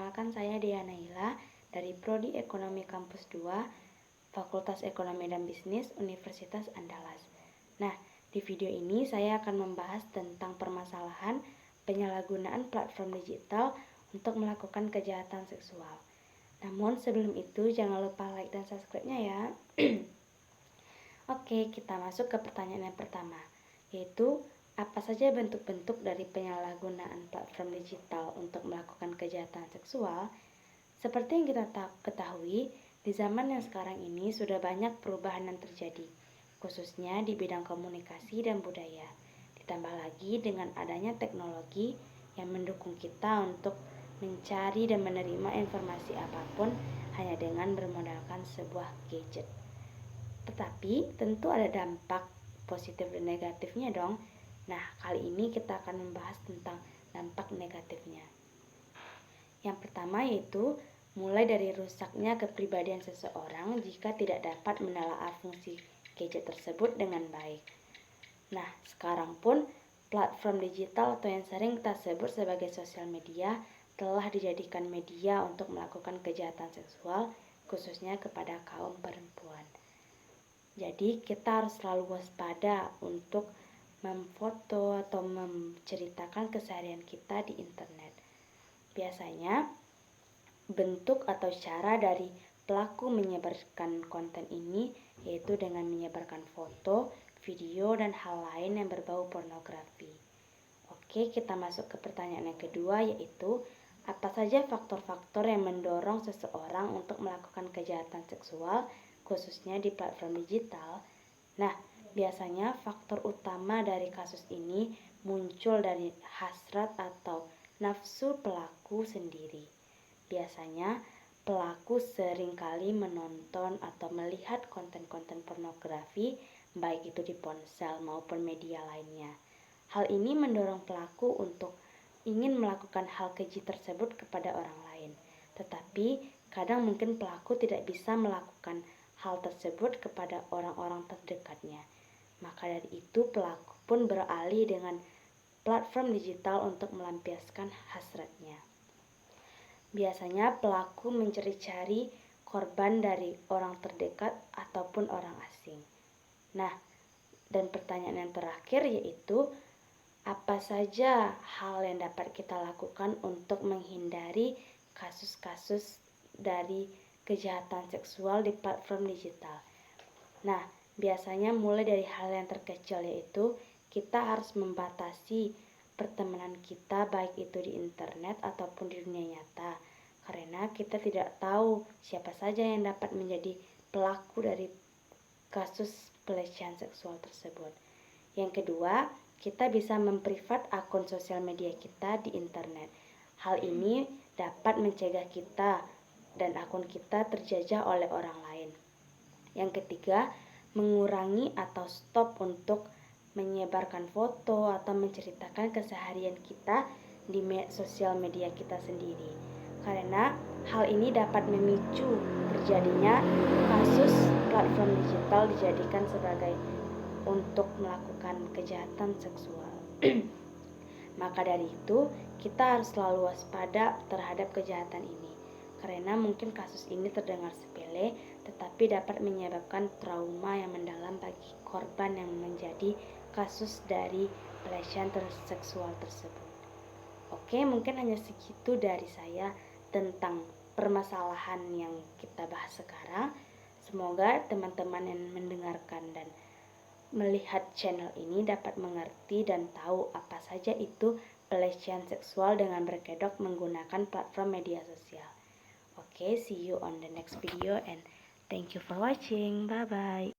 Perkenalkan, saya Dea Naila dari Prodi Ekonomi Kampus 2, Fakultas Ekonomi dan Bisnis, Universitas Andalas. Nah, di video ini saya akan membahas tentang permasalahan penyalahgunaan platform digital untuk melakukan kejahatan seksual. Namun sebelum itu jangan lupa like dan subscribe-nya ya. Oke, kita masuk ke pertanyaan yang pertama, yaitu apa saja bentuk-bentuk dari penyalahgunaan platform digital untuk melakukan kejahatan seksual? Seperti yang kita ketahui, di zaman yang sekarang ini sudah banyak perubahan yang terjadi, khususnya di bidang komunikasi dan budaya. Ditambah lagi dengan adanya teknologi yang mendukung kita untuk mencari dan menerima informasi apapun hanya dengan bermodalkan sebuah gadget. Tetapi tentu ada dampak positif dan negatifnya dong. Nah, kali ini kita akan membahas tentang dampak negatifnya. Yang pertama yaitu mulai dari rusaknya kepribadian seseorang jika tidak dapat menelaah fungsi gadget tersebut dengan baik. Nah, sekarang pun platform digital atau yang sering kita sebut sebagai sosial media telah dijadikan media untuk melakukan kejahatan seksual, khususnya kepada kaum perempuan. Jadi kita harus selalu waspada untuk memfoto atau menceritakan keseharian kita di internet. Biasanya bentuk atau cara dari pelaku menyebarkan konten ini yaitu dengan menyebarkan foto, video, dan hal lain yang berbau pornografi. Oke, kita masuk ke pertanyaan yang kedua, yaitu apa saja faktor-faktor yang mendorong seseorang untuk melakukan kejahatan seksual khususnya di platform digital? Nah, biasanya faktor utama dari kasus ini muncul dari hasrat atau nafsu pelaku sendiri. Biasanya pelaku seringkali menonton atau melihat konten-konten pornografi, baik itu di ponsel maupun media lainnya. Hal ini mendorong pelaku untuk ingin melakukan hal keji tersebut kepada orang lain. Tetapi kadang mungkin pelaku tidak bisa melakukan hal tersebut kepada orang-orang terdekatnya. Maka dari itu pelaku pun beralih dengan platform digital untuk melampiaskan hasratnya. Biasanya pelaku mencari-cari korban dari orang terdekat ataupun orang asing. Nah, dan pertanyaan yang terakhir yaitu apa saja hal yang dapat kita lakukan untuk menghindari kasus-kasus dari kejahatan seksual di platform digital? Nah, biasanya mulai dari hal yang terkecil, yaitu kita harus membatasi pertemanan kita baik itu di internet ataupun di dunia nyata, karena kita tidak tahu siapa saja yang dapat menjadi pelaku dari kasus pelecehan seksual tersebut. Yang kedua, kita bisa memprivat akun sosial media kita di internet. Hal ini dapat mencegah kita dan akun kita terjajah oleh orang lain. Yang ketiga, mengurangi atau stop untuk menyebarkan foto atau menceritakan keseharian kita di sosial media kita sendiri. Karena hal ini dapat memicu terjadinya kasus platform digital dijadikan sebagai untuk melakukan kejahatan seksual. Maka dari itu, kita harus selalu waspada terhadap kejahatan ini. Karena mungkin kasus ini terdengar sepele, tetapi dapat menyebabkan trauma yang mendalam bagi korban yang menjadi kasus dari pelecehan seksual tersebut. Oke, mungkin hanya segitu dari saya tentang permasalahan yang kita bahas sekarang. Semoga teman-teman yang mendengarkan dan melihat channel ini dapat mengerti dan tahu apa saja itu pelecehan seksual dengan berkedok menggunakan platform media sosial. Okay, see you on the next video and thank you for watching. Bye bye.